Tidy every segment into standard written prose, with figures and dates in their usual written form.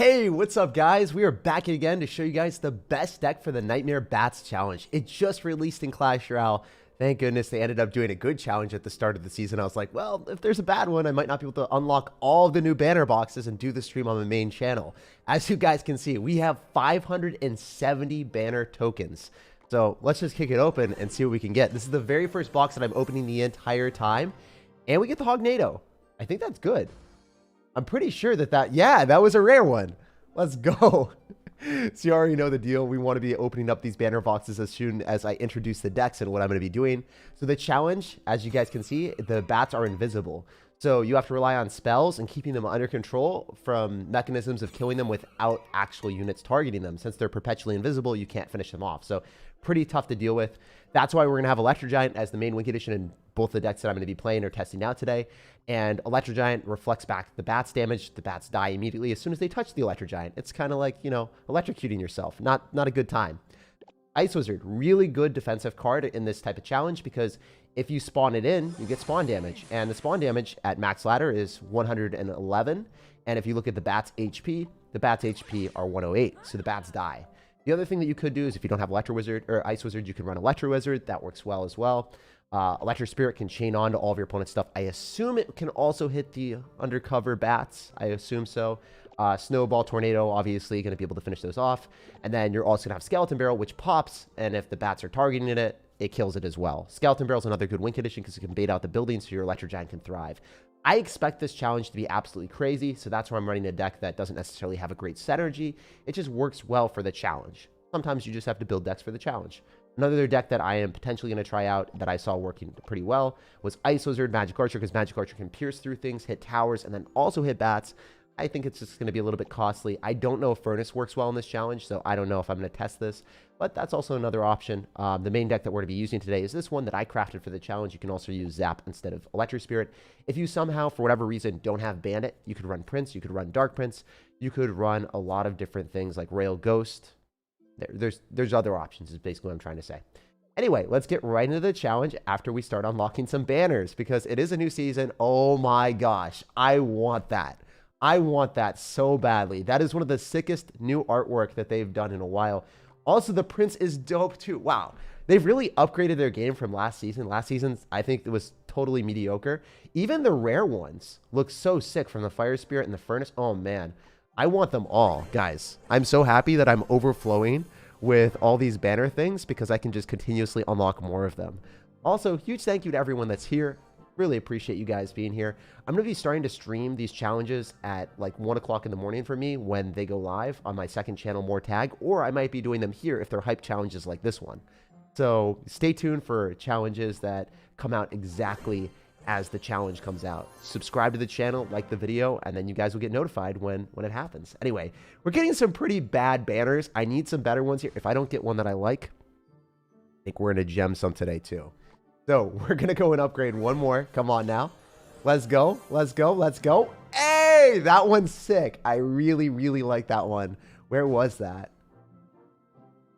Hey, what's up guys? We are back again to show you guys the best deck for the Nightmare Bats challenge. It just released in Clash Royale. Thank goodness they ended up doing a good challenge at the start of the season. I was like, well, if there's a bad one, I might not be able to unlock all of the new banner boxes and do the stream on the main channel. As you guys can see, we have 570 banner tokens. So let's just kick it open and see what we can get. This is the very first box that I'm opening the entire time. And we get the Hognado. I think that's good. I'm pretty sure yeah, that was a rare one. Let's go. So you already know the deal. We want to be opening up these banner boxes as soon as I introduce the decks and what I'm going to be doing. So the challenge, as you guys can see, the bats are invisible. So you have to rely on spells and keeping them under control from mechanisms of killing them without actual units targeting them. Since they're perpetually invisible, you can't finish them off. So pretty tough to deal with. That's why we're going to have Electro Giant as the main win condition in both the decks that I'm going to be playing or testing out today. And Electro Giant reflects back the bats damage. The bats die immediately as soon as they touch the Electro Giant. It's kind of like, you know, electrocuting yourself. Not a good time. Ice Wizard, really good defensive card in this type of challenge because if you spawn it in, you get spawn damage. And the spawn damage at max ladder is 111. And if you look at the bats HP are 108. So the bats die. The other thing that you could do is if you don't have Electro Wizard or Ice Wizard, you can run Electro Wizard. That works well as well. Electro Spirit can chain on to all of your opponent's stuff. I assume it can also hit the undercover bats. I assume so. Snowball, Tornado, obviously going to be able to finish those off. And then you're also going to have Skeleton Barrel, which pops. And if the bats are targeting it, it kills it as well. Skeleton Barrel is another good win condition because it can bait out the building so your Electro Giant can thrive. I expect this challenge to be absolutely crazy. So that's why I'm running a deck that doesn't necessarily have a great synergy. It just works well for the challenge. Sometimes you just have to build decks for the challenge. Another deck that I am potentially going to try out that I saw working pretty well was Ice Wizard, Magic Archer, because Magic Archer can pierce through things, hit towers, and then also hit bats. I think it's just going to be a little bit costly. I don't know if Furnace works well in this challenge, so I don't know if I'm going to test this, but that's also another option. The main deck that we're going to be using today is this one that I crafted for the challenge. You can also use Zap instead of Electro Spirit. If you somehow, for whatever reason, don't have Bandit, you could run Prince, you could run Dark Prince, you could run a lot of different things like Royale Ghost. There's other options is basically what I'm trying to say. Anyway, let's get right into the challenge after we start unlocking some banners because it is a new season. Oh my gosh, I want that. I want that so badly. That is one of the sickest new artwork that they've done in a while. Also, the Prince is dope too. Wow. They've really upgraded their game from last season. Last season, I think it was totally mediocre. Even the rare ones look so sick from the Fire Spirit and the Furnace. Oh man. I want them all, guys. I'm so happy that I'm overflowing with all these banner things because I can just continuously unlock more of them. Also, huge thank you to everyone that's here. Really appreciate you guys being here. I'm going to be starting to stream these challenges at like 1 o'clock in the morning for me when they go live on my second channel, SirTag, or I might be doing them here if they're hype challenges like this one. So stay tuned for challenges that come out exactly as the challenge comes out. Subscribe to the channel, like the video, and then you guys will get notified when it happens. Anyway, we're getting some pretty bad banners. I need some better ones here. If I don't get one that I like, I think we're going to gem some today too. So we're going to go and upgrade one more. Come on now. Let's go. Let's go. Let's go. Hey, that one's sick. I really, really like that one. Where was that?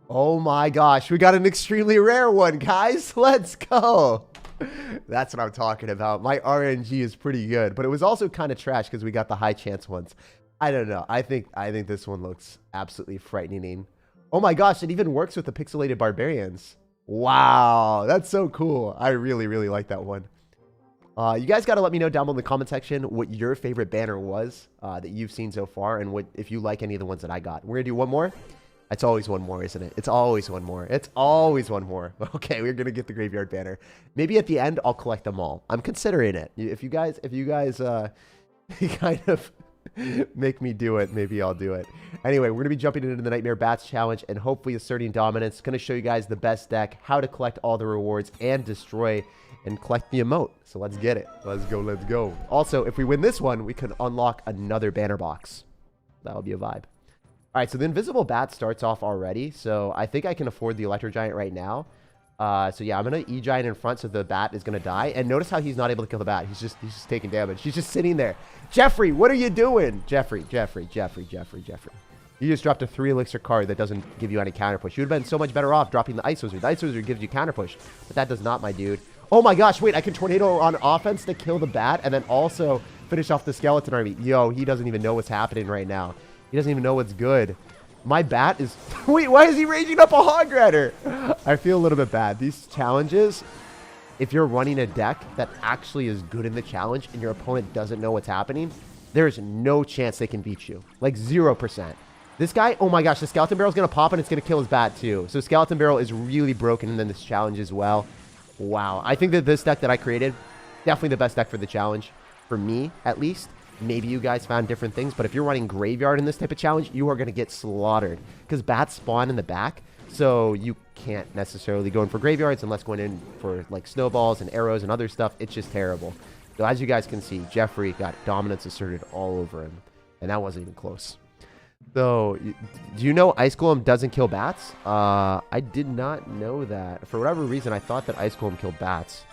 Oh my gosh. We got an extremely rare one, guys. Let's go. That's what I'm talking about. My RNG is pretty good, but it was also kind of trash because we got the high chance ones. I don't know. I think this one looks absolutely frightening. Oh my gosh, it even works with the pixelated barbarians. Wow, that's so cool. I really, really like that one. You guys got to let me know down below in the comment section what your favorite banner was that you've seen so far and what if you like any of the ones that I got. We're going to do one more. It's always one more, isn't it? It's always one more. It's always one more. Okay, we're going to get the graveyard banner. Maybe at the end, I'll collect them all. I'm considering it. If you guys kind of make me do it, maybe I'll do it. Anyway, we're going to be jumping into the Nightmare Bats challenge and hopefully asserting dominance. Going to show you guys the best deck, how to collect all the rewards and destroy and collect the emote. So let's get it. Let's go. Let's go. Also, if we win this one, we can unlock another banner box. That'll be a vibe. All right, so the invisible bat starts off already, so I think I can afford the Electro Giant right now. So yeah, I'm gonna E-Giant in front so the bat is gonna die. And notice how he's not able to kill the bat. He's just taking damage. He's just sitting there. Jeffrey, what are you doing? Jeffrey. You just dropped a 3 elixir card that doesn't give you any counter push. You would have been so much better off dropping the Ice Wizard. The Ice Wizard gives you counter push, but that does not, my dude. Oh my gosh, wait, I can Tornado on offense to kill the bat and then also finish off the Skeleton Army. Yo, he doesn't even know what's happening right now. He doesn't even know what's good. My bat is... Wait, why is he raging up a Hog Rider? I feel a little bit bad. These challenges, if you're running a deck that actually is good in the challenge and your opponent doesn't know what's happening, there's no chance they can beat you. Like 0%. This guy, oh my gosh, the Skeleton Barrel is going to pop and it's going to kill his bat too. So Skeleton Barrel is really broken in this challenge as well. Wow. I think that this deck that I created, definitely the best deck for the challenge. For me, at least. Maybe you guys found different things, but if you're running Graveyard in this type of challenge, you are going to get slaughtered. Because bats spawn in the back, so you can't necessarily go in for Graveyards unless going in for like Snowballs and Arrows and other stuff. It's just terrible. So as you guys can see, Jeffrey got dominance asserted all over him. And that wasn't even close. So, do you know Ice Golem doesn't kill bats? I did not know that. For whatever reason, I thought that Ice Golem killed bats.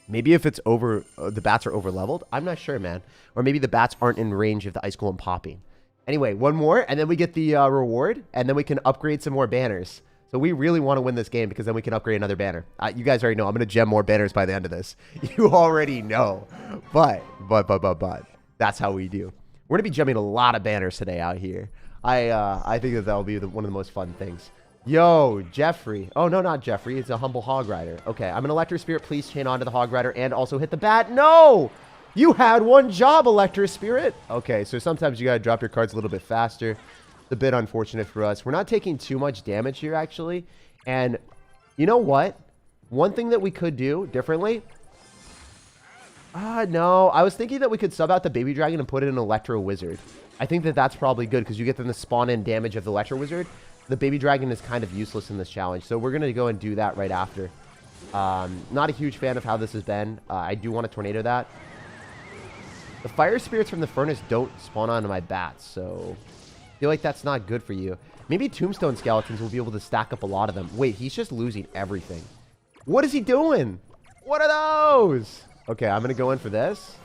Maybe if it's over, the bats are over leveled. I'm not sure, man. Or maybe the bats aren't in range of the Ice Golem popping. Anyway, one more, and then we get the reward, and then we can upgrade some more banners. So we really want to win this game because then we can upgrade another banner. You guys already know I'm going to gem more banners by the end of this. You already know. But that's how we do. We're going to be gemming a lot of banners today out here. I think that will be one of the most fun things. Yo, Jeffrey. Oh, no, not Jeffrey. It's a humble Hog Rider. Okay, I'm an Electro Spirit. Please chain onto the Hog Rider and also hit the bat. No! You had one job, Electro Spirit. Okay, so sometimes you got to drop your cards a little bit faster. It's a bit unfortunate for us. We're not taking too much damage here, actually. And you know what? One thing that we could do differently... no. I was thinking that we could sub out the Baby Dragon and put in an Electro Wizard. I think that that's probably good because you get them to spawn in damage of the Electro Wizard. The Baby Dragon is kind of useless in this challenge, so we're going to go and do that right after. Not a huge fan of how this has been. I do want to Tornado that. The Fire Spirits from the Furnace don't spawn onto my bats, so I feel like that's not good for you. Maybe Tombstone Skeletons will be able to stack up a lot of them. Wait, he's just losing everything. What is he doing? What are those? Okay, I'm going to go in for this.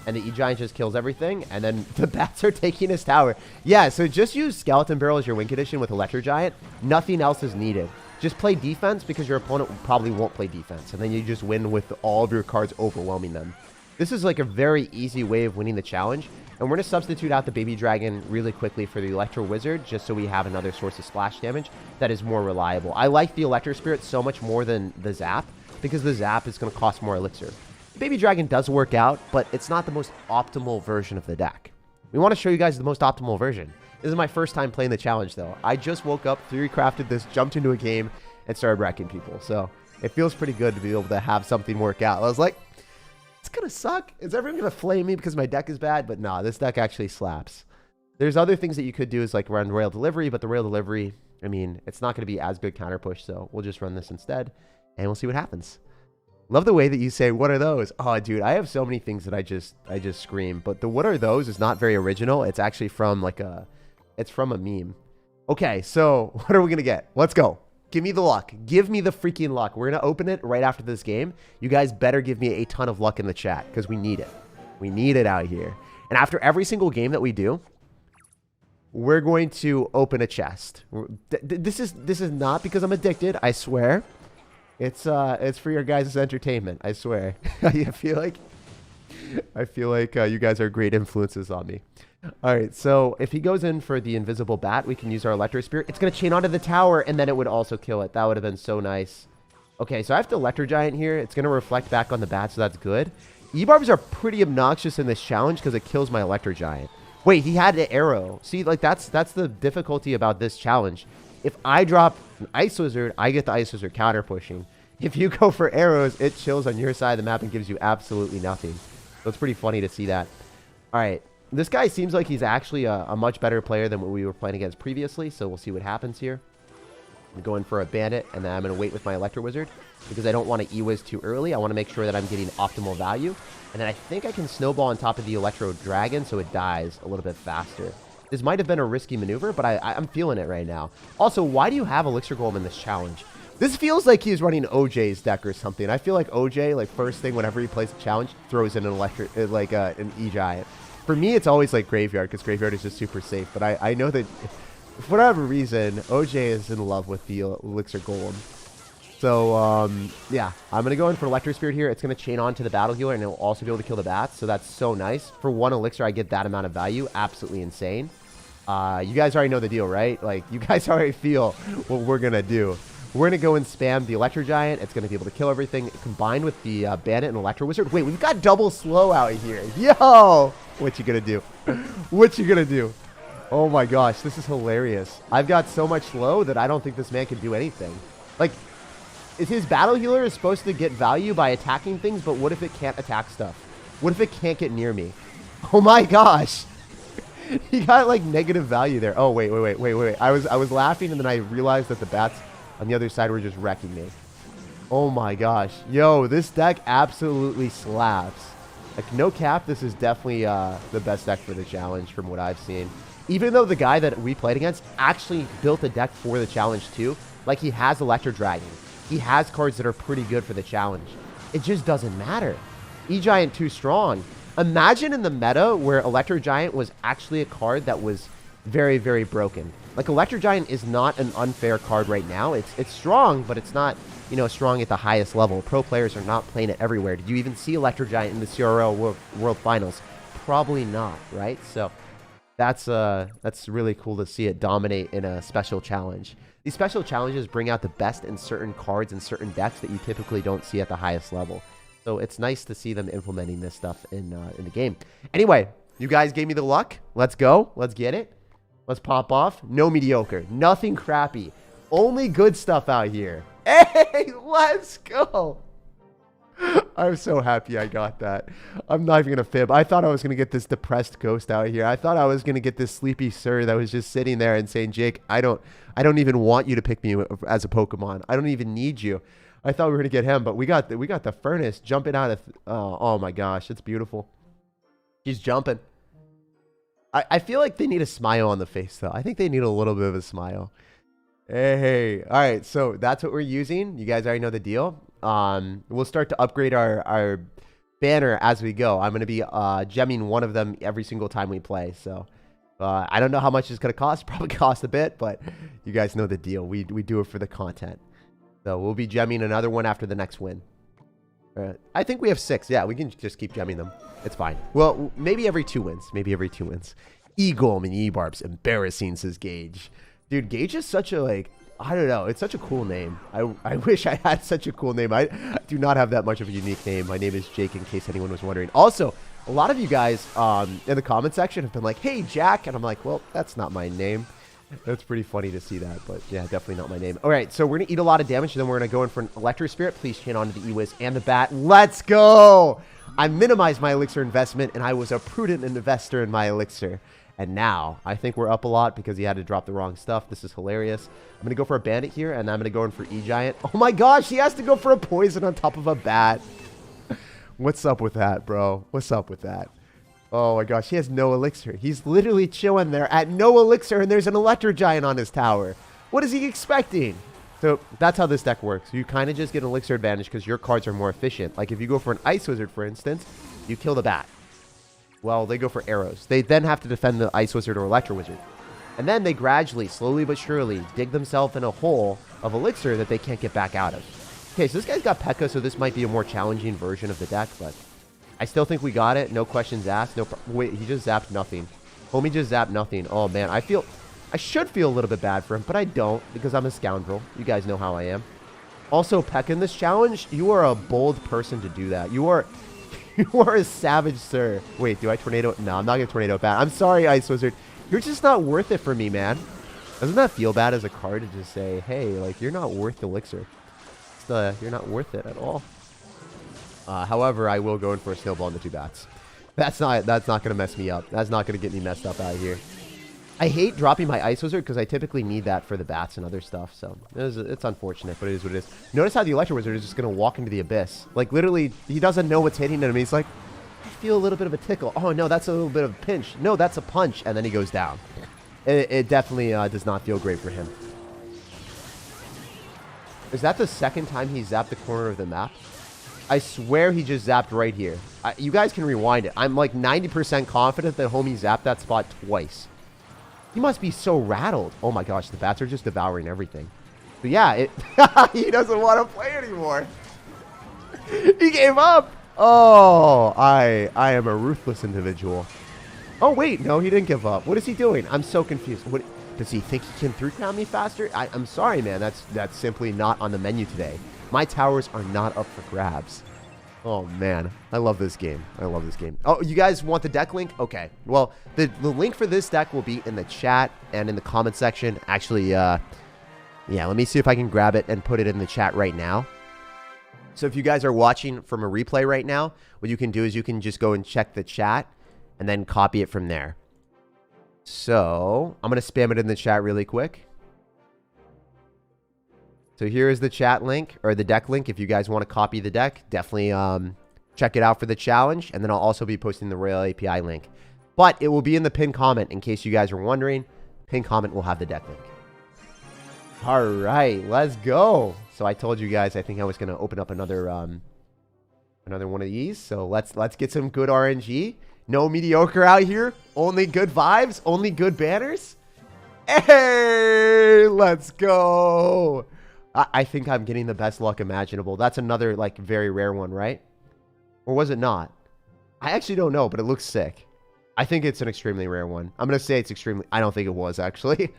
And the E-Giant just kills everything. And then the bats are taking his tower. Yeah, so just use Skeleton Barrel as your win condition with Electro Giant. Nothing else is needed. Just play defense because your opponent probably won't play defense. And then you just win with all of your cards overwhelming them. This is like a very easy way of winning the challenge. And we're going to substitute out the Baby Dragon really quickly for the Electro Wizard. Just so we have another source of splash damage that is more reliable. I like the Electro Spirit so much more than the Zap. Because the Zap is going to cost more Elixir. Baby Dragon does work out, but it's not the most optimal version of the deck. We want to show you guys the most optimal version. This is my first time playing the challenge, though. I just woke up, theory crafted this, jumped into a game, and started wrecking people. So it feels pretty good to be able to have something work out. I was like, it's going to suck. Is everyone going to flame me because my deck is bad? But nah, this deck actually slaps. There's other things that you could do is like run Royal Delivery, but the Royal Delivery, I mean, it's not going to be as good counter push. So we'll just run this instead, and we'll see what happens. Love the way that you say, what are those? Oh, dude, I have so many things that I just scream. But the what are those is not very original. It's actually from like it's from a meme. Okay, so what are we going to get? Let's go. Give me the luck. Give me the freaking luck. We're going to open it right after this game. You guys better give me a ton of luck in the chat because we need it. We need it out here. And after every single game that we do, we're going to open a chest. This is not because I'm addicted, I swear. It's for your guys' entertainment, I swear. I feel like you guys are great influences on me. All right, so if he goes in for the invisible bat, we can use our Electro Spirit. It's going to chain onto the tower, and then it would also kill it. That would have been so nice. Okay, so I have the Electro Giant here. It's going to reflect back on the bat, so that's good. E-Barbs are pretty obnoxious in this challenge because it kills my Electro Giant. Wait, he had an arrow. See, like that's the difficulty about this challenge. If I drop an Ice Wizard, I get the Ice Wizard counter pushing. If you go for arrows, it chills on your side of the map and gives you absolutely nothing. So it's pretty funny to see that. All right. This guy seems like he's actually a much better player than what we were playing against previously. So we'll see what happens here. I'm going for a Bandit, and then I'm going to wait with my Electro Wizard because I don't want to E-Wiz too early. I want to make sure that I'm getting optimal value. And then I think I can Snowball on top of the Electro Dragon so it dies a little bit faster. This might have been a risky maneuver, but I'm feeling it right now. Also, why do you have Elixir Golem in this challenge? This feels like he's running OJ's deck or something. I feel like OJ, like first thing whenever he plays a challenge, throws in an electric, like an E-Giant. For me, it's always like Graveyard because Graveyard is just super safe. But I know that for whatever reason, OJ is in love with the Elixir Golem. So, yeah, I'm going to go in for Electro Spirit here. It's going to chain on to the Battle Healer, and it'll also be able to kill the bats. So that's so nice. For one Elixir, I get that amount of value. Absolutely insane. You guys already know the deal, right? Like, you guys already feel what we're going to do. We're going to go and spam the Electro Giant. It's going to be able to kill everything combined with the Bandit and Electro Wizard. Wait, we've got double slow out here. Yo! What you going to do? What you going to do? Oh my gosh, this is hilarious. I've got so much slow that I don't think this man can do anything. Like, is his Battle Healer supposed to get value by attacking things, but what if it can't attack stuff? What if it can't get near me? Oh my gosh. He got like negative value there. Oh, wait. I was laughing and then I realized that the bats on the other side were just wrecking me. Oh my gosh. Yo, this deck absolutely slaps. Like, no cap, this is definitely the best deck for the challenge from what I've seen. Even though the guy that we played against actually built a deck for the challenge too. Like, he has Electro Dragon. He has cards that are pretty good for the challenge. It just doesn't matter. E-Giant too strong. Imagine in the meta where Electro Giant was actually a card that was very, very broken. Like, Electro Giant is not an unfair card right now. It's strong, but it's not, you know, strong at the highest level. Pro players are not playing it everywhere. Did you even see Electro Giant in the CRL World Finals? Probably not, right? So that's really cool to see it dominate in a special challenge. These special challenges bring out the best in certain cards and certain decks that you typically don't see at the highest level. So it's nice to see them implementing this stuff in the game. Anyway, you guys gave me the luck. Let's go. Let's get it. Let's pop off. No mediocre. Nothing crappy. Only good stuff out here. Hey, let's go. I'm so happy I got that. I'm not even going to fib. I thought I was going to get this depressed ghost out here. I thought I was going to get this sleepy sir that was just sitting there and saying, Jake, I don't even want you to pick me as a Pokemon. I don't even need you. I thought we were going to get him, but we got the furnace jumping out of... oh my gosh, it's beautiful. He's jumping. I feel like they need a smile on the face, though. I think they need a little bit of a smile. Hey. All right, so that's what we're using. You guys already know the deal. We'll start to upgrade our banner as we go. I'm going to be gemming one of them every single time we play. So I don't know how much it's going to cost. Probably cost a bit, but you guys know the deal. We do it for the content. So we'll be gemming another one after the next win. I think we have 6. Yeah, we can just keep gemming them. It's fine. Well, maybe every 2 wins. Maybe every 2 wins. E-Golem and E-Barb's embarrassing, says Gage. Dude, Gage is such a, like, I don't know. It's such a cool name. I wish I had such a cool name. I do not have that much of a unique name. My name is Jake, in case anyone was wondering. Also, a lot of you guys in the comment section have been like, hey, Jack. And I'm like, well, that's not my name. That's pretty funny to see that, but yeah, definitely not my name. All right, so we're going to eat a lot of damage, and then we're going to go in for an Electro Spirit. Please chain onto the E-Wiz and the Bat. Let's go! I minimized my Elixir investment, and I was a prudent investor in my Elixir. And now, I think we're up a lot because he had to drop the wrong stuff. This is hilarious. I'm going to go for a Bandit here, and I'm going to go in for E-Giant. Oh my gosh, he has to go for a Poison on top of a Bat. What's up with that, bro? What's up with that? Oh my gosh, he has no Elixir. He's literally chilling there at no Elixir, and there's an Electro Giant on his tower. What is he expecting? So that's how this deck works. You kind of just get an Elixir advantage because your cards are more efficient. Like if you go for an Ice Wizard, for instance, you kill the Bat. Well, they go for arrows. They then have to defend the Ice Wizard or Electro Wizard. And then they gradually, slowly but surely, dig themselves in a hole of Elixir that they can't get back out of. Okay, so this guy's got P.E.K.K.A, so this might be a more challenging version of the deck, but I still think we got it. No questions asked. Wait, he just zapped nothing. Homie just zapped nothing. Oh, man. I should feel a little bit bad for him, but I don't because I'm a scoundrel. You guys know how I am. Also, P.E.K.K.A in this challenge, you are a bold person to do that. You are a savage, sir. Wait, do I tornado? No, I'm not going to tornado Bat. I'm sorry, Ice Wizard. You're just not worth it for me, man. Doesn't that feel bad as a card to just say, hey, like, you're not worth Elixir. You're not worth it at all. However, I will go in for a Snowball and the 2 Bats. That's not going to mess me up. That's not going to get me messed up out of here. I hate dropping my Ice Wizard because I typically need that for the Bats and other stuff. So it's unfortunate, but it is what it is. Notice how the Electro Wizard is just going to walk into the Abyss. Like, literally, he doesn't know what's hitting him. He's like, I feel a little bit of a tickle. Oh, no, that's a little bit of a pinch. No, that's a punch. And then he goes down. It definitely does not feel great for him. Is that the second time he zapped the corner of the map? I swear he just zapped right here. You guys can rewind it. I'm like 90% confident that homie zapped that spot twice. He must be so rattled. Oh my gosh, the Bats are just devouring everything. But yeah, he doesn't want to play anymore. He gave up. Oh, I am a ruthless individual. Oh, wait. No, he didn't give up. What is he doing? I'm so confused. What does he think he can 3-crown me faster? I'm sorry, man. That's simply not on the menu today. My towers are not up for grabs. Oh, man. I love this game. I love this game. Oh, you guys want the deck link? Okay. Well, the link for this deck will be in the chat and in the comment section. Actually, yeah, let me see if I can grab it and put it in the chat right now. So if you guys are watching from a replay right now, what you can do is you can just go and check the chat and then copy it from there. So I'm going to spam it in the chat really quick. So here is the chat link, or the deck link. If you guys want to copy the deck, definitely check it out for the challenge. And then I'll also be posting the Royale API link. But it will be in the pinned comment in case you guys are wondering. Pinned comment will have the deck link. All right, let's go. So I told you guys I think I was going to open up another one of these. So let's get some good RNG. No mediocre out here. Only good vibes. Only good banners. Hey, let's go. I think I'm getting the best luck imaginable. That's another, like, very rare one, right? Or was it not? I actually don't know, but it looks sick. I think it's an extremely rare one. I'm going to say it's extremely... I don't think it was, actually.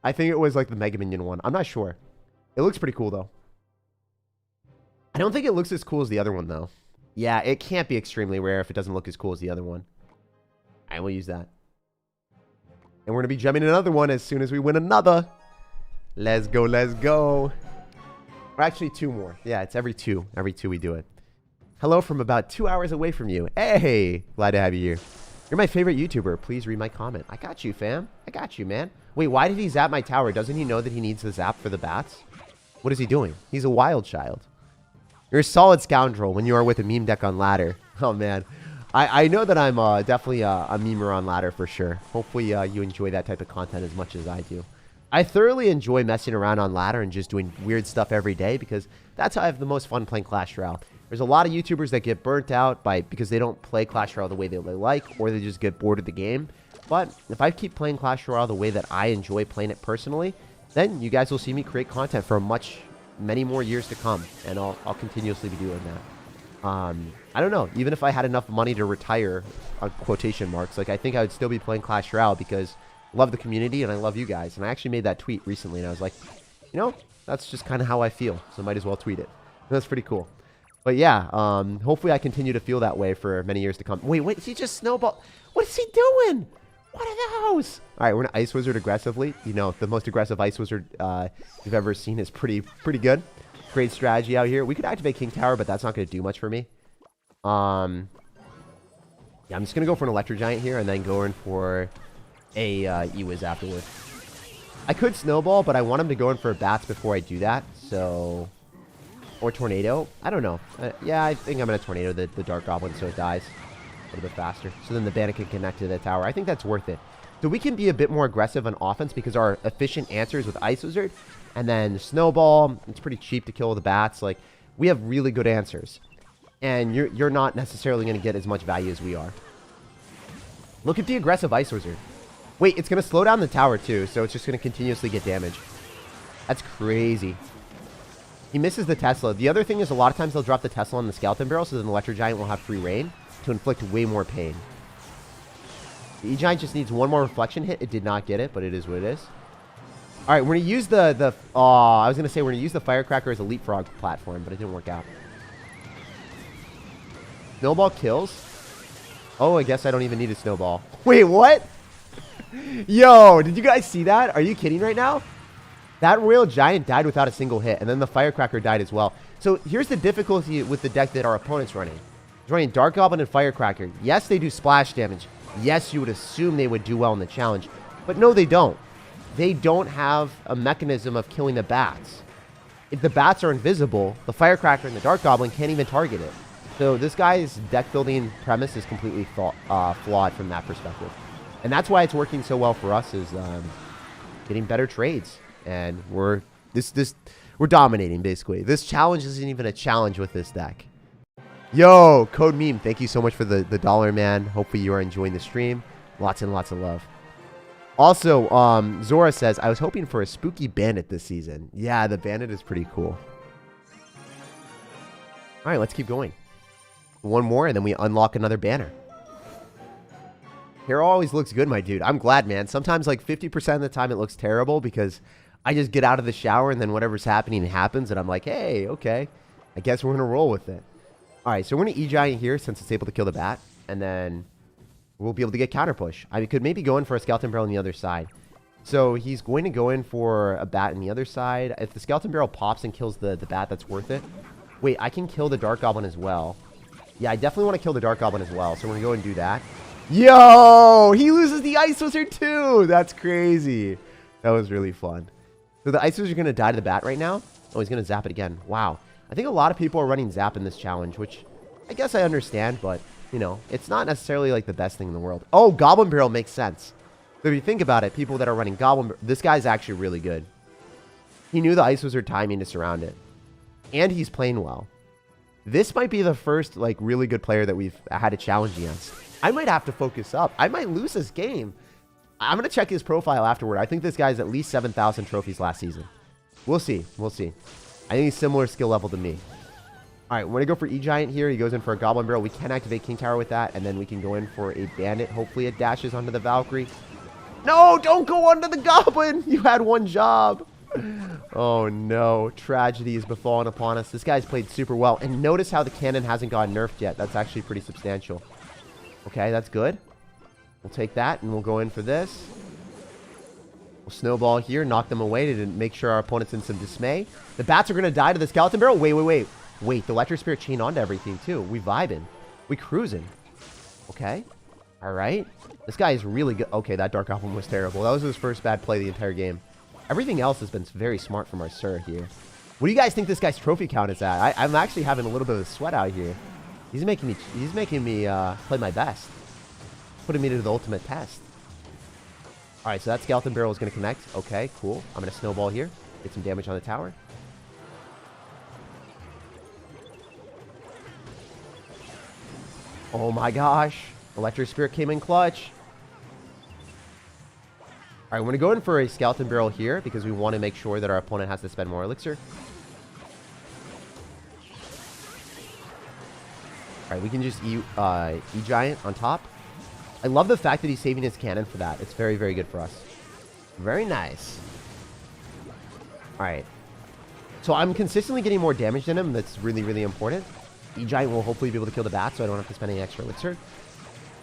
I think it was, like, the Mega Minion one. I'm not sure. It looks pretty cool, though. I don't think it looks as cool as the other one, though. Yeah, it can't be extremely rare if it doesn't look as cool as the other one. I will use that. And we're going to be jumping another one as soon as we win another. Let's go, let's go. Or actually, 2 more. Yeah, it's every 2. Every 2 we do it. Hello from about 2 hours away from you. Hey, glad to have you here. You're my favorite YouTuber. Please read my comment. I got you, fam. I got you, man. Wait, why did he zap my tower? Doesn't he know that he needs the zap for the bats? What is he doing? He's a wild child. You're a solid scoundrel when you are with a meme deck on ladder. Oh, man. I know that I'm definitely a memer on ladder for sure. Hopefully you enjoy that type of content as much as I do. I thoroughly enjoy messing around on ladder and just doing weird stuff every day because that's how I have the most fun playing Clash Royale. There's a lot of YouTubers that get burnt out because they don't play Clash Royale the way they like, or they just get bored of the game. But if I keep playing Clash Royale the way that I enjoy playing it personally, then you guys will see me create content for many more years to come, and I'll continuously be doing that. I don't know, even if I had enough money to retire, quotation marks, like I think I would still be playing Clash Royale because I love the community and I love you guys. And I actually made that tweet recently and I was like, you know, that's just kind of how I feel, so might as well tweet it. That's pretty cool. But yeah, hopefully I continue to feel that way for many years to come. Wait, he just snowballed. What is he doing? What are those? All right, we're going to Ice Wizard aggressively. You know, the most aggressive Ice Wizard you've ever seen is pretty good. Great strategy out here. We could activate King Tower, but that's not going to do much for me. Yeah, I'm just going to go for an Electro Giant here and then go in for a E-Wiz afterward. I could Snowball, but I want him to go in for Bats before I do that, so... Or Tornado. I don't know. Yeah, I think I'm going to Tornado the Dark Goblin so it dies a little bit faster. So then the Bandit can connect to the tower. I think that's worth it. So we can be a bit more aggressive on offense because our efficient answers with Ice Wizard and then Snowball, it's pretty cheap to kill the Bats. Like, we have really good answers. And you're not necessarily going to get as much value as we are. Look at the aggressive Ice Wizard. Wait, it's going to slow down the tower too, so it's just going to continuously get damage. That's crazy. He misses the Tesla. The other thing is a lot of times they'll drop the Tesla on the Skeleton Barrel, so then the Electro Giant will have free reign to inflict way more pain. The E-Giant just needs one more reflection hit. It did not get it, but it is what it is. All right, we're going to use I was going to say we're going to use the Firecracker as a leapfrog platform, but it didn't work out. Snowball kills. Oh, I guess I don't even need a Snowball. Wait, what? Yo, did you guys see that? Are you kidding right now? That Royal Giant died without a single hit, and then the Firecracker died as well. So here's the difficulty with the deck that our opponent's running. He's running Dark Goblin and Firecracker. Yes, they do splash damage. Yes, you would assume they would do well in the challenge. But no, they don't. They don't have a mechanism of killing the Bats. If the Bats are invisible, the Firecracker and the Dark Goblin can't even target it. So this guy's deck building premise is completely flawed from that perspective. And that's why it's working so well for us is getting better trades. And we're dominating, basically. This challenge isn't even a challenge with this deck. Yo, Code Meme, thank you so much for the dollar, man. Hopefully you are enjoying the stream. Lots and lots of love. Also, Zora says, I was hoping for a spooky bandit this season. Yeah, the bandit is pretty cool. All right, let's keep going. One more, and then we unlock another banner. Hero always looks good, my dude. I'm glad, man. Sometimes like 50% of the time it looks terrible because I just get out of the shower and then whatever's happening happens and I'm like, hey, okay. I guess we're going to roll with it. All right, so we're going to E-Giant here since it's able to kill the bat. And then we'll be able to get counter push. I could maybe go in for a Skeleton Barrel on the other side. So he's going to go in for a bat on the other side. If the Skeleton Barrel pops and kills the bat, that's worth it. Wait, I can kill the Dark Goblin as well. Yeah, I definitely want to kill the Dark Goblin as well. So we're going to go and do that. Yo! He loses the Ice Wizard too! That's crazy. That was really fun. So the Ice Wizard is going to die to the bat right now. Oh, he's going to zap it again. Wow. I think a lot of people are running zap in this challenge, which I guess I understand, but, you know, it's not necessarily like the best thing in the world. Oh, Goblin Barrel makes sense. So if you think about it, people that are running Goblin Barrel, this guy's actually really good. He knew the Ice Wizard timing to surround it. And he's playing well. This might be the first, like, really good player that we've had a challenge against. I might have to focus up. I might lose this game. I'm going to check his profile afterward. I think this guy's at least 7,000 trophies last season. We'll see. We'll see. I think he's similar skill level to me. All right, we're going to go for E-Giant here. He goes in for a Goblin Barrel. We can activate King Tower with that, and then we can go in for a Bandit. Hopefully it dashes onto the Valkyrie. No, don't go onto the Goblin. You had one job. Oh, no. Tragedy has befallen upon us. This guy's played super well. And notice how the cannon hasn't gotten nerfed yet. That's actually pretty substantial. Okay, that's good. We'll take that, and we'll go in for this. We'll snowball here, knock them away to make sure our opponent's in some dismay. The bats are going to die to the Skeleton Barrel. Wait. Wait, the Electric Spirit chain onto everything, too. We vibing. We cruising. Okay. All right. This guy is really good. Okay, that Dark Goblin was terrible. That was his first bad play the entire game. Everything else has been very smart from our Sir here. What do you guys think this guy's trophy count is at? I'm actually having a little bit of a sweat out here. He's making me play my best. Putting me to the ultimate test. All right, so that Skeleton Barrel is going to connect. Okay, cool. I'm going to snowball here. Get some damage on the tower. Oh my gosh. Electric Spirit came in clutch. All right, we're going to go in for a Skeleton Barrel here because we want to make sure that our opponent has to spend more elixir. All right, we can just E-Giant on top. I love the fact that he's saving his cannon for that. It's very, very good for us. Very nice. All right. So I'm consistently getting more damage than him. That's really, really important. E-Giant will hopefully be able to kill the bat, so I don't have to spend any extra elixir.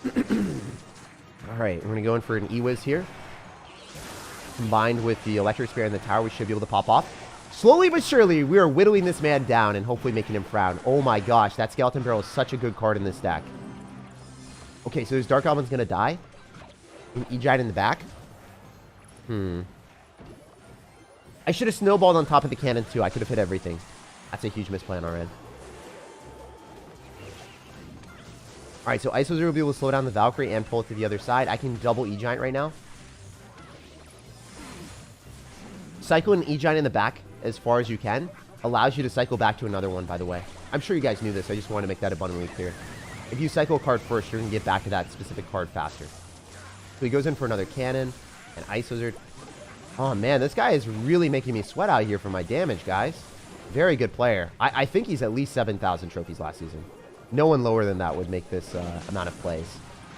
All right, we're going to go in for an E-Wiz here. Combined with the Electric Spirit in the tower, we should be able to pop off. Slowly but surely, we are whittling this man down and hopefully making him frown. Oh my gosh, that Skeleton Barrel is such a good card in this deck. Okay, so this Dark Goblin's going to die. An E-Giant in the back. I should have snowballed on top of the cannon too. I could have hit everything. That's a huge misplay on our end. Alright, so Ice Wizard will be able to slow down the Valkyrie and pull it to the other side. I can double E-Giant right now. Cycle an E-Giant in the back as far as you can. Allows you to cycle back to another one, by the way. I'm sure you guys knew this. I just want to make that abundantly clear. If you cycle a card first, you're going to get back to that specific card faster. So he goes in for another cannon. An Ice Wizard. Oh, man. This guy is really making me sweat out here for my damage, guys. Very good player. I think he's at least 7,000 trophies last season. No one lower than that would make this amount of plays.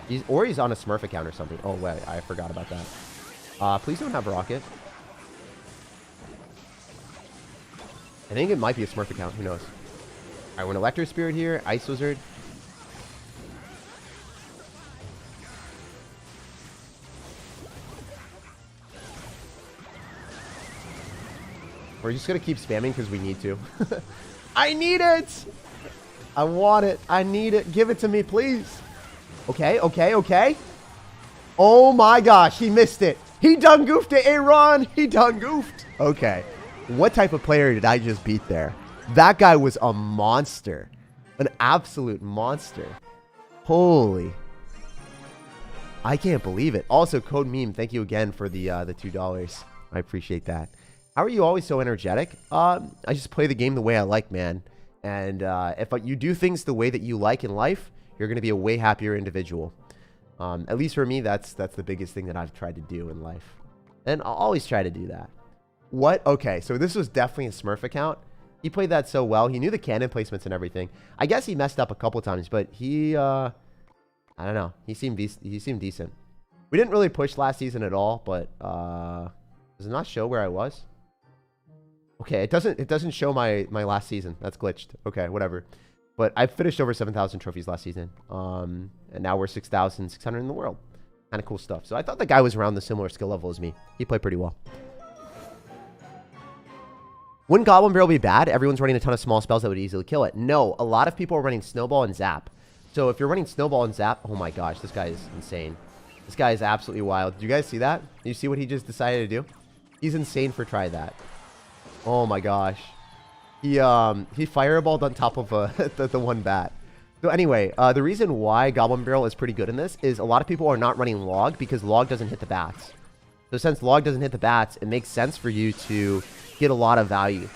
He's on a Smurf account or something. Oh, wait. I forgot about that. Please don't have Rocket. I think it might be a Smurf account. Who knows? All right, we're an Electro Spirit here. Ice Wizard. We're just going to keep spamming because we need to. I need it! I want it. I need it. Give it to me, please. Okay, okay, okay. Oh my gosh, he missed it. He done goofed it, Aaron. He done goofed. Okay. What type of player did I just beat there? That guy was a monster. An absolute monster. Holy. I can't believe it. Also, Code Meme, thank you again for the $2. I appreciate that. How are you always so energetic? I just play the game the way I like, man. And if you do things the way that you like in life, you're going to be a way happier individual. At least for me, that's the biggest thing that I've tried to do in life. And I'll always try to do that. What? Okay, so this was definitely a Smurf account. He played that so well. He knew the cannon placements and everything. I guess he messed up a couple times, but he I don't know. He seemed decent. We didn't really push last season at all, but does it not show where I was? Okay, it doesn't show my last season. That's glitched. Okay, whatever. But I finished over 7,000 trophies last season. And now we're 6,600 in the world. Kind of cool stuff. So I thought the guy was around the similar skill level as me. He played pretty well. Wouldn't Goblin Barrel be bad? Everyone's running a ton of small spells that would easily kill it. No, a lot of people are running Snowball and Zap. So if you're running Snowball and Zap, oh my gosh, this guy is insane. This guy is absolutely wild. Did you guys see that? Did you see what he just decided to do? He's insane for try that. Oh my gosh. He fireballed on top of the one bat. So anyway, the reason why Goblin Barrel is pretty good in this is a lot of people are not running Log because Log doesn't hit the bats. So since Log doesn't hit the bats, it makes sense for you to get a lot of value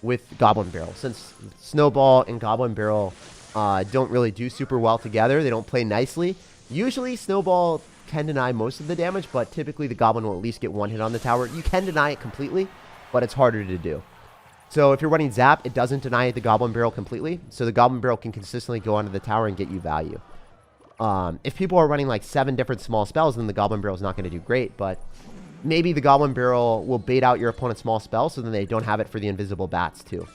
with Goblin Barrel. Since Snowball and Goblin Barrel don't really do super well together, they don't play nicely. Usually Snowball can deny most of the damage, but typically the Goblin will at least get one hit on the tower. You can deny it completely, but it's harder to do. So if you're running Zap, it doesn't deny the Goblin Barrel completely. So the Goblin Barrel can consistently go onto the tower and get you value. If people are running like 7 different small spells, then the Goblin Barrel is not going to do great. But maybe the Goblin Barrel will bait out your opponent's small spell so then they don't have it for the invisible bats too.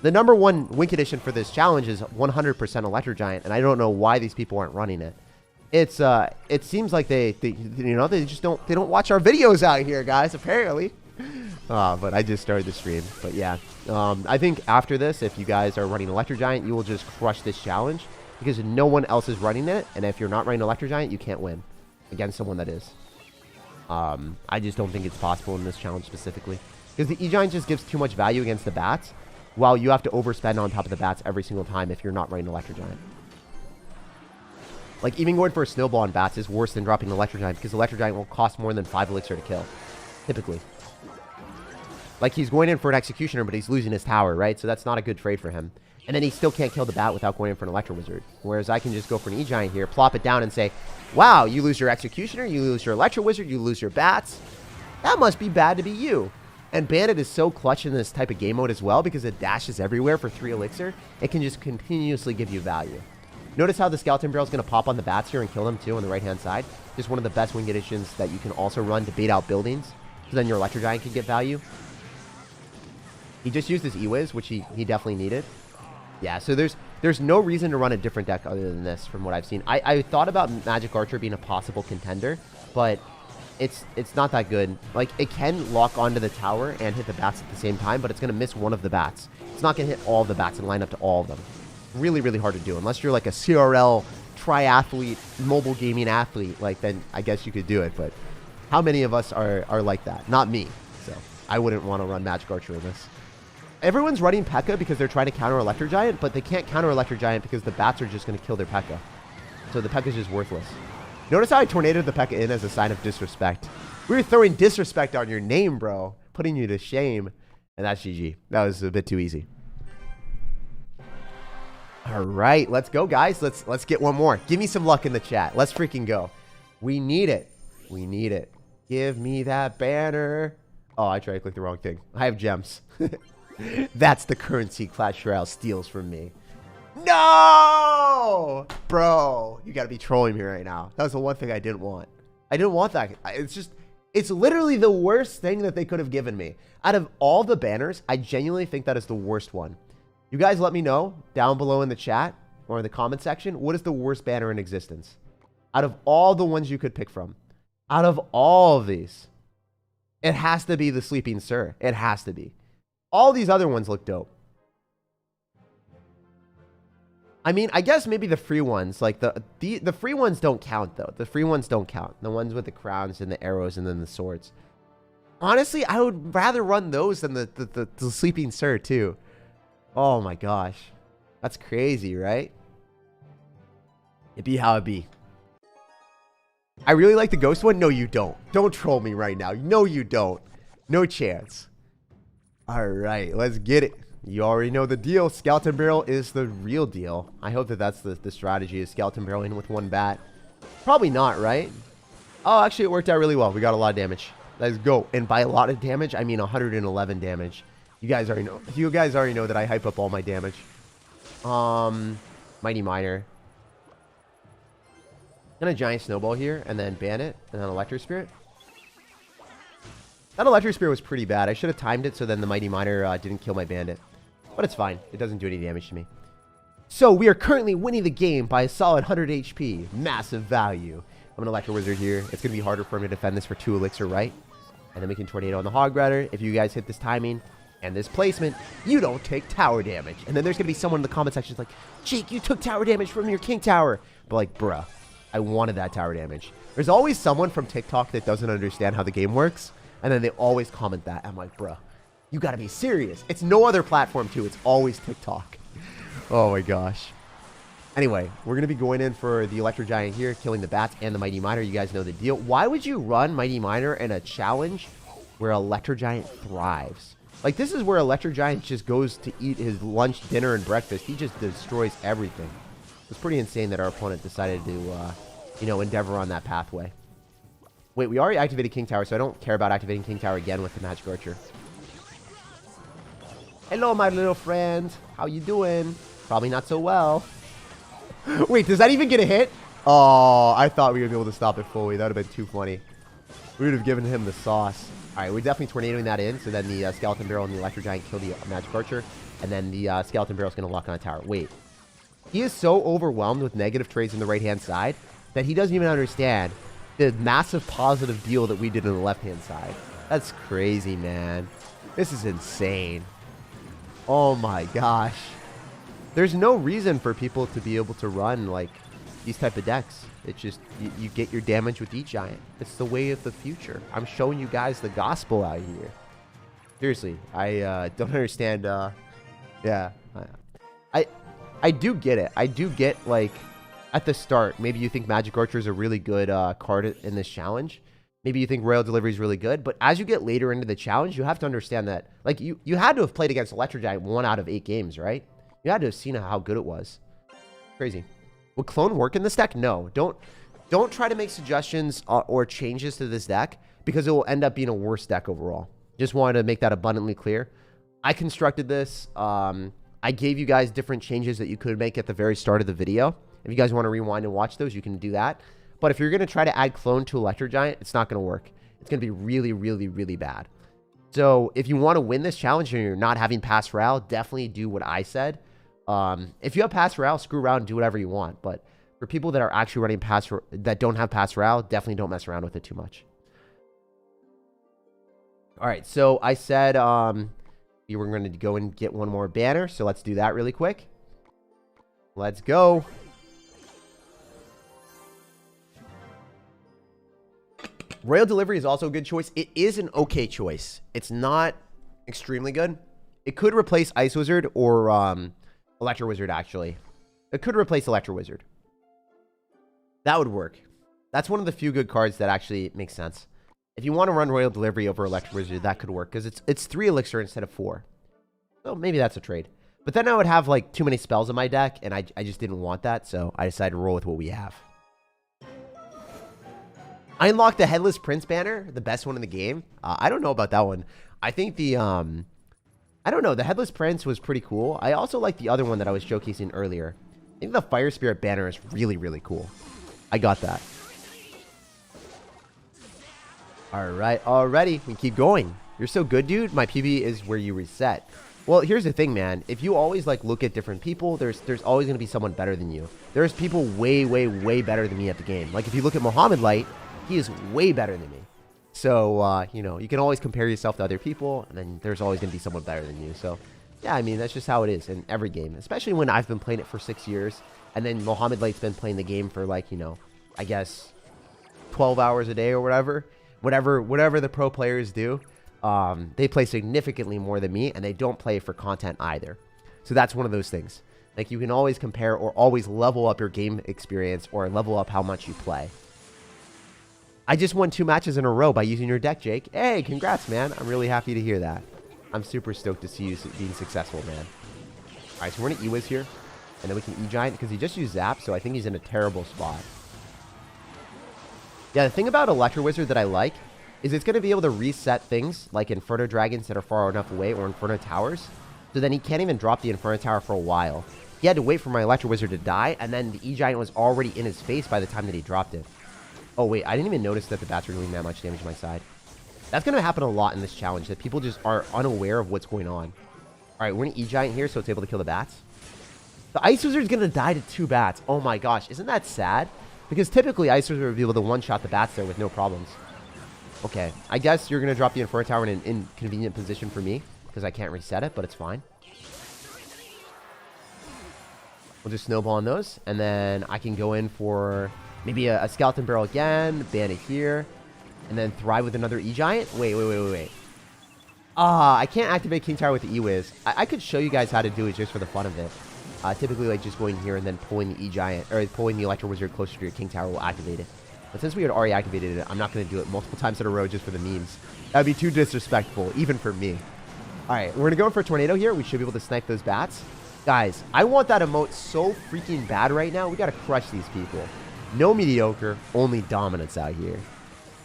The number 1 Wink Edition for this challenge is 100% Electro Giant, and I don't know why these people aren't running it. It seems like they just don't watch our videos out here, guys, apparently. But I just started the stream. But yeah, I think after this, if you guys are running Electro Giant, you will just crush this challenge because no one else is running it. And if you're not running Electro Giant, you can't win against someone that is. I just don't think it's possible in this challenge specifically because the E-Giant just gives too much value against the bats, while you have to overspend on top of the bats every single time if you're not running Electro Giant. Like, even going for a Snowball on bats is worse than dropping Electro Giant because Electro Giant will cost more than 5 elixir to kill, typically. Like, he's going in for an Executioner, but he's losing his tower, right? So that's not a good trade for him. And then he still can't kill the bat without going in for an Electro Wizard. Whereas I can just go for an E-Giant here, plop it down and say, wow, you lose your Executioner, you lose your Electro Wizard, you lose your bats. That must be bad to be you. And Bandit is so clutch in this type of game mode as well because it dashes everywhere for 3 elixir. It can just continuously give you value. Notice how the Skeleton Barrel is going to pop on the bats here and kill them too on the right-hand side. Just one of the best Wing Editions that you can also run to bait out buildings. So then your Electro Giant can get value. He just used his E-Wiz, which he definitely needed. Yeah, so there's no reason to run a different deck other than this from what I've seen. I thought about Magic Archer being a possible contender, but it's not that good. Like, it can lock onto the tower and hit the bats at the same time, but it's going to miss one of the bats. It's not going to hit all of the bats and line up to all of them. Really, really hard to do. Unless you're like a CRL triathlete, mobile gaming athlete, like, then I guess you could do it. But how many of us are like that? Not me. So I wouldn't want to run Magic Archer in this. Everyone's running P.E.K.K.A because they're trying to counter Electro Giant, but they can't counter Electro Giant because the bats are just going to kill their P.E.K.K.A. So the P.E.K.K.A is just worthless. Notice how I tornadoed the P.E.K.K.A in as a sign of disrespect. We were throwing disrespect on your name, bro. Putting you to shame. And that's GG. That was a bit too easy. All right, let's go, guys. Let's get one more. Give me some luck in the chat. Let's freaking go. We need it. We need it. Give me that banner. Oh, I tried to click the wrong thing. I have gems. That's the currency Clash Royale steals from me. No! Bro, you gotta be trolling me right now. That was the one thing I didn't want. I didn't want that. It's literally the worst thing that they could have given me. Out of all the banners, I genuinely think that is the worst one. You guys let me know down below in the chat or in the comment section, what is the worst banner in existence? Out of all the ones you could pick from. Out of all of these. It has to be the Sleeping Sir. It has to be. All these other ones look dope. I mean, I guess maybe the free ones, like the free ones don't count though. The free ones don't count. The ones with the crowns and the arrows and then the swords. Honestly, I would rather run those than the Sleeping Sir too. Oh my gosh. That's crazy, right? It be how it be. I really like the ghost one. No, you don't. Don't troll me right now. No, you don't. No chance. All right, let's get it. You already know the deal. Skeleton Barrel is the real deal. I hope that that's the strategy, is Skeleton Barrel in with one bat. Probably not, right? Oh, actually, it worked out really well. We got a lot of damage. Let's go. And by a lot of damage, I mean 111 damage. You guys already know. You guys already know that I hype up all my damage. Mighty Miner. gonna Giant Snowball here and then ban it and then Electro Spirit. That Electro Spirit was pretty bad. I should have timed it so then the Mighty Miner didn't kill my bandit. But it's fine. It doesn't do any damage to me. So we are currently winning the game by a solid 100 HP. Massive value. I'm an Electro Wizard here. It's going to be harder for him to defend this for 2 Elixir, right? And then we can Tornado on the Hog Rider. If you guys hit this timing and this placement, you don't take tower damage. And then there's going to be someone in the comment section like, Jake, you took tower damage from your King Tower. But like, bruh, I wanted that tower damage. There's always someone from TikTok that doesn't understand how the game works. And then they always comment that. I'm like, bruh, you got to be serious. It's no other platform, too. It's always TikTok. Oh, my gosh. Anyway, we're going to be going in for the Electro Giant here, killing the Bats and the Mighty Miner. You guys know the deal. Why would you run Mighty Miner in a challenge where Electro Giant thrives? Like, this is where Electro Giant just goes to eat his lunch, dinner, and breakfast. He just destroys everything. It's pretty insane that our opponent decided to, you know, endeavor on that pathway. Wait, we already activated King Tower, so I don't care about activating King Tower again with the Magic Archer. Hello, my little friend. How you doing? Probably not so well. Wait, does that even get a hit? Oh, I thought we would be able to stop it fully. That would have been too funny. We would have given him the sauce. All right, we're definitely tornadoing that in. So then the Skeleton Barrel and the Electro Giant kill the Magic Archer. And then the Skeleton Barrel is going to lock on a tower. Wait. He is so overwhelmed with negative trades in the right-hand side that he doesn't even understand the massive positive deal that we did on the left-hand side. That's crazy, man. This is insane. Oh, my gosh. There's no reason for people to be able to run, like, these type of decks. It's just, you get your damage with each giant. It's the way of the future. I'm showing you guys the gospel out here. Seriously, I don't understand. Yeah, I do get it. I do get, like, at the start, maybe you think Magic Archer is a really good card in this challenge. Maybe you think Royal Delivery is really good. But as you get later into the challenge, you have to understand that, like, you had to have played against Electro Giant 1 out of 8 games, right? You had to have seen how good it was. Crazy. Would clone work in this deck? No. Don't try to make suggestions or changes to this deck because it will end up being a worse deck overall. Just wanted to make that abundantly clear. I constructed this. I gave you guys different changes that you could make at the very start of the video. If you guys want to rewind and watch those, you can do that. But if you're going to try to add clone to Electro Giant, it's not going to work. It's going to be really, really, really bad. So if you want to win this challenge and you're not having pass Royale, definitely do what I said. If you have pass Royale, screw around and do whatever you want. But for people that are actually running pass that don't have pass Royale, definitely don't mess around with it too much. All right, so I said you were going to go and get one more banner, so let's do that really quick. Let's go. Royal Delivery is also a good choice. It is an okay choice. It's not extremely good. It could replace Ice Wizard or Electro Wizard, actually. It could replace Electro Wizard. That would work. That's one of the few good cards that actually makes sense. If you want to run Royal Delivery over Electro Wizard, that could work because it's 3 Elixir instead of 4. So maybe that's a trade. But then I would have like too many spells in my deck, and I just didn't want that, so I decided to roll with what we have. I unlocked the Headless Prince banner, the best one in the game. I don't know about that one. I think the, I don't know, the Headless Prince was pretty cool. I also like the other one that I was showcasing earlier. I think the Fire Spirit banner is really, really cool. I got that. All right, already. We keep going. You're so good, dude. My PB is where you reset. Well, here's the thing, man. If you always like look at different people, there's always going to be someone better than you. There's people way, way, way better than me at the game. Like if you look at Mohammed Light, he is way better than me. So, you know, you can always compare yourself to other people, and then there's always going to be someone better than you. So, yeah, I mean, that's just how it is in every game, especially when I've been playing it for 6 years, and then Mohammed Light's been playing the game for, like, you know, I guess 12 hours a day or whatever. Whatever the pro players do, they play significantly more than me, and they don't play for content either. So that's one of those things. Like, you can always compare or always level up your game experience or level up how much you play. I just won 2 matches in a row by using your deck, Jake. Hey, congrats, man. I'm really happy to hear that. I'm super stoked to see you being successful, man. All right, so we're going to E-Wiz here. And then we can E-Giant because he just used Zap, so I think he's in a terrible spot. Yeah, the thing about Electro Wizard that I like is it's going to be able to reset things like Inferno Dragons that are far enough away or Inferno Towers. So then he can't even drop the Inferno Tower for a while. he had to wait for my Electro Wizard to die, and then the E-Giant was already in his face by the time that he dropped it. Oh, wait, I didn't even notice that the bats were doing that much damage to my side. That's going to happen a lot in this challenge, that people just are unaware of what's going on. All right, we're going to E-Giant here, so it's able to kill the bats. The Ice Wizard's going to die to 2 bats. Oh my gosh, isn't that sad? Because typically, Ice Wizard would be able to one-shot the bats there with no problems. Okay, I guess you're going to drop the Inferno Tower in an inconvenient position for me, because I can't reset it, but it's fine. We'll just snowball on those, and then I can go in for maybe a Skeleton Barrel again, ban it here, and then Thrive with another E-Giant. Wait. I can't activate King Tower with the E-Wiz. I could show you guys how to do it just for the fun of it. Typically, like, just going here and then pulling the E-Giant, or pulling the Electro Wizard closer to your King Tower will activate it. But since we had already activated it, I'm not going to do it multiple times in a row just for the memes. That would be too disrespectful, even for me. All right, we're going to go in for a Tornado here. We should be able to snipe those bats. Guys, I want that emote so freaking bad right now. We got to crush these people. No mediocre, only dominance out here.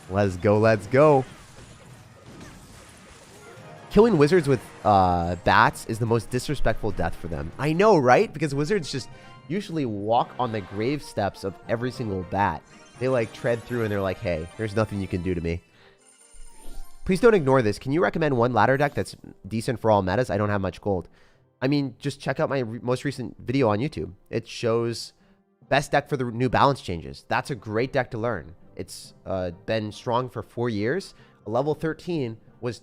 Let's go. Killing wizards with bats is the most disrespectful death for them. I know, right? Because wizards just usually walk on the grave steps of every single bat. They like tread through and they're like, hey, there's nothing you can do to me. Please don't ignore this. Can you recommend one ladder deck that's decent for all metas? I don't have much gold. I mean, just check out my most recent video on YouTube. It shows best deck for the new balance changes. That's a great deck to learn. It's been strong for 4 years. A level 13 was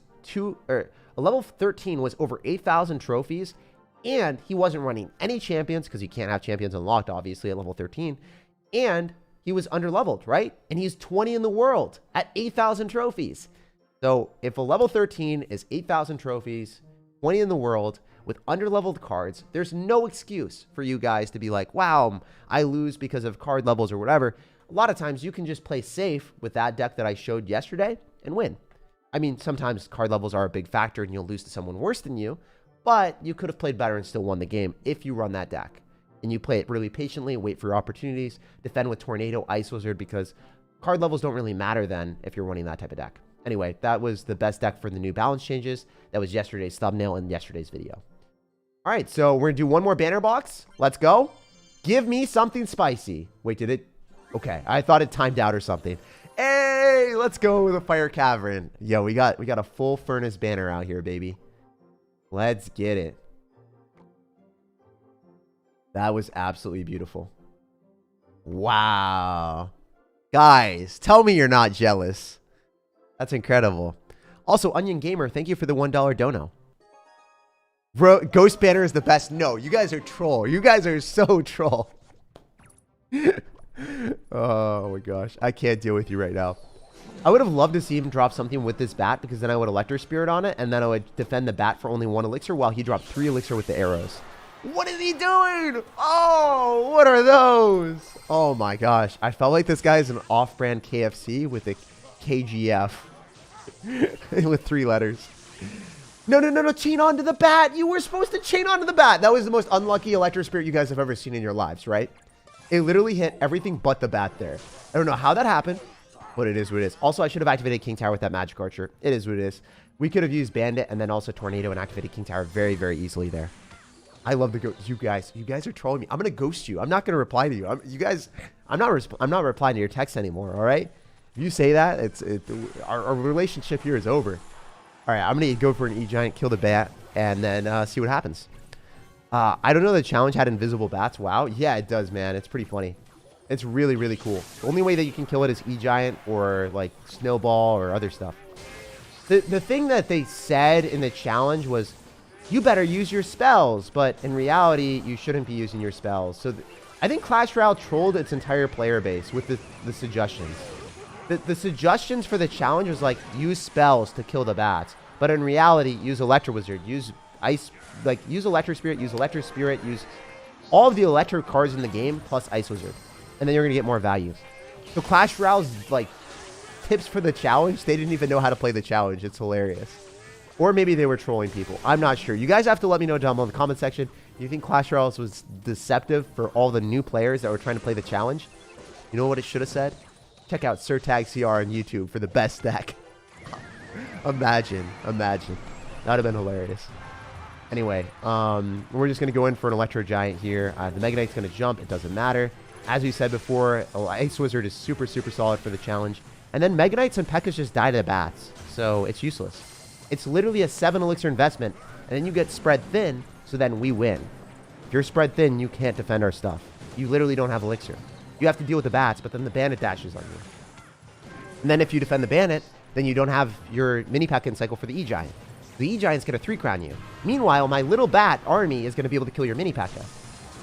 over 8,000 trophies, and he wasn't running any champions because you can't have champions unlocked, obviously, at level 13. And he was underleveled, right? And he's 20 in the world at 8,000 trophies. So if a level 13 is 8,000 trophies, 20 in the world, with underleveled cards, there's no excuse for you guys to be like, wow, I lose because of card levels or whatever. A lot of times you can just play safe with that deck that I showed yesterday and win. I mean, sometimes card levels are a big factor and you'll lose to someone worse than you, but you could have played better and still won the game if you run that deck. And you play it really patiently, wait for your opportunities, defend with Tornado, Ice Wizard, because card levels don't really matter then if you're running that type of deck. Anyway, that was the best deck for the new balance changes. That was yesterday's thumbnail and yesterday's video. All right, so we're going to do one more banner box. Let's go. Give me something spicy. Wait, did it? Okay, I thought it timed out or something. Hey, let's go with a Fire Cavern. Yo, we got a full furnace banner out here, baby. Let's get it. That was absolutely beautiful. Wow. Guys, tell me you're not jealous. That's incredible. Also, Onion Gamer, thank you for the $1 dono. Bro, Ghost Banner is the best. No, you guys are troll. You guys are so troll. Oh my gosh. I can't deal with you right now. I would have loved to see him drop something with this bat, because then I would Electro Spirit on it, and then I would defend the bat for only 1 elixir while he dropped 3 elixir with the arrows. What is he doing? Oh, what are those? Oh my gosh. I felt like this guy is an off-brand KFC with a KGF. With 3 letters. No. Chain onto the bat. You were supposed to chain onto the bat. That was the most unlucky Electro Spirit you guys have ever seen in your lives, right? It literally hit everything but the bat there. I don't know how that happened, but it is what it is. Also, I should have activated King Tower with that Magic Archer. It is what it is. We could have used Bandit and then also Tornado and activated King Tower very, very easily there. I love the ghost. You guys are trolling me. I'm going to ghost you. I'm not going to reply to you. I'm not replying to your text anymore, all right? If you say that, our relationship here is over. All right, I'm going to go for an E-Giant, kill the bat, and then see what happens. I don't know the challenge had invisible bats. Wow. Yeah, it does, man. It's pretty funny. It's really, really cool. The only way that you can kill it is E-Giant or, like, Snowball or other stuff. The thing that they said in the challenge was, you better use your spells, but in reality, you shouldn't be using your spells. So I think Clash Royale trolled its entire player base with the suggestions. The suggestions for the challenge was like, use spells to kill the bats. But in reality, use Electro Wizard, use Ice, like use Electro Spirit, use all of the Electro cards in the game plus Ice Wizard. And then you're going to get more value. So Clash Royale's like tips for the challenge, they didn't even know how to play the challenge. It's hilarious. Or maybe they were trolling people. I'm not sure. You guys have to let me know down below in the comment section. Do you think Clash Royale was deceptive for all the new players that were trying to play the challenge? You know what it should have said? Check out SirTagCR on YouTube for the best deck. Imagine. That would have been hilarious. Anyway, we're just going to go in for an Electro Giant here. The Mega Knight's going to jump. It doesn't matter. As we said before, Ice Wizard is super, super solid for the challenge. And then Mega Knights and P.E.K.K.A.s just die to the bats. So it's useless. It's literally a 7 elixir investment. And then you get spread thin, so then we win. If you're spread thin, you can't defend our stuff. You literally don't have elixir. You have to deal with the bats, but then the bandit dashes on you. And then if you defend the bandit, then you don't have your mini P.E.K.K.A. in cycle for the E-Giant. The E-Giant's going to 3-crown you. Meanwhile, my little bat army is going to be able to kill your mini P.E.K.K.A.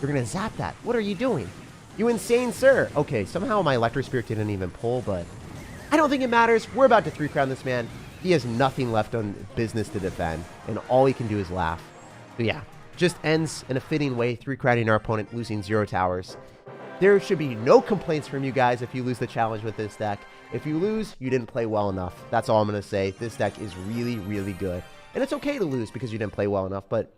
You're going to zap that. What are you doing? You insane, sir. Okay, somehow my Electro Spirit didn't even pull, but I don't think it matters. We're about to 3-crown this man. He has nothing left on business to defend, and all he can do is laugh. So yeah, just ends in a fitting way, 3-crowning our opponent, losing 0 towers. There should be no complaints from you guys if you lose the challenge with this deck. If you lose, you didn't play well enough. That's all I'm going to say. This deck is really, really good. And it's okay to lose because you didn't play well enough, but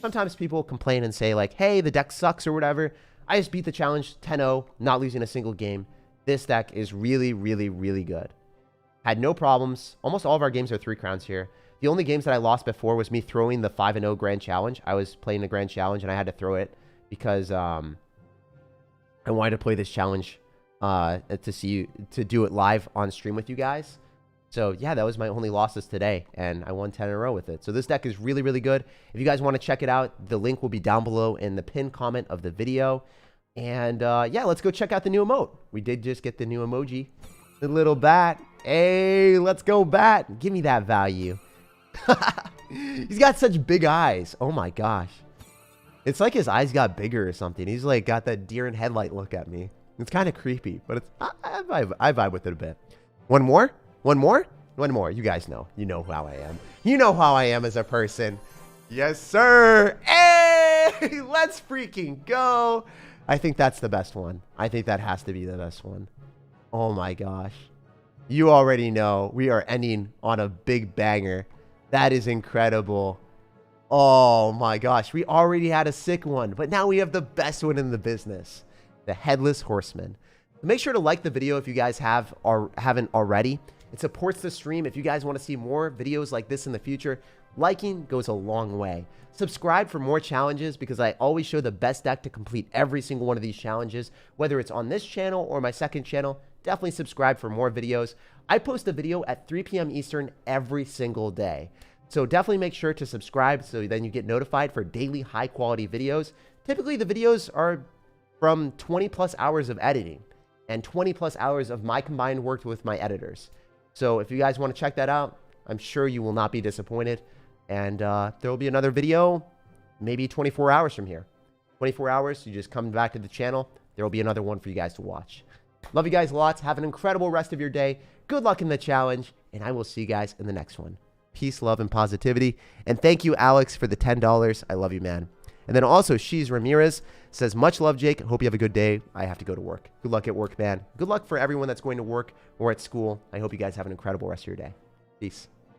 sometimes people complain and say like, hey, the deck sucks or whatever. I just beat the challenge 10-0, not losing a single game. This deck is really, really, really good. Had no problems. Almost all of our games are 3 crowns here. The only games that I lost before was me throwing the 5-0 Grand Challenge. I was playing the Grand Challenge and I had to throw it because I wanted to play this challenge to do it live on stream with you guys. So yeah, that was my only losses today, and I won 10 in a row with it. So this deck is really, really good. If you guys want to check it out, the link will be down below in the pinned comment of the video. And yeah, let's go check out the new emote. We did just get the new emoji. The little bat. Hey, let's go bat. Give me that value. He's got such big eyes. Oh my gosh. It's like his eyes got bigger or something. He's like got that deer in headlight look at me. It's kind of creepy, but it's I vibe with it a bit. One more? One more? One more. You guys know. You know how I am. You know how I am as a person. Yes, sir. Hey, let's freaking go. I think that's the best one. I think that has to be the best one. Oh my gosh. You already know we are ending on a big banger. That is incredible. Oh my gosh. We already had a sick one, but now we have the best one in the business. The Headless Horseman. Make sure to like the video if you guys have or haven't already. It supports the stream. If you guys want to see more videos like this in the future, liking goes a long way. Subscribe for more challenges because I always show the best deck to complete every single one of these challenges, whether it's on this channel or my second channel. Definitely subscribe for more videos. I post a video at 3 p.m. Eastern every single day. So definitely make sure to subscribe so then you get notified for daily high quality videos. Typically the videos are from 20 plus hours of editing and 20 plus hours of my combined work with my editors. So if you guys want to check that out, I'm sure you will not be disappointed. And there will be another video maybe 24 hours from here. 24 hours, you just come back to the channel. There will be another one for you guys to watch. Love you guys lots. Have an incredible rest of your day. Good luck in the challenge. And I will see you guys in the next one. Peace, love, and positivity. And thank you, Alex, for the $10. I love you, man. And then also, She's Ramirez says, much love, Jake. Hope you have a good day. I have to go to work. Good luck at work, man. Good luck for everyone that's going to work or at school. I hope you guys have an incredible rest of your day. Peace.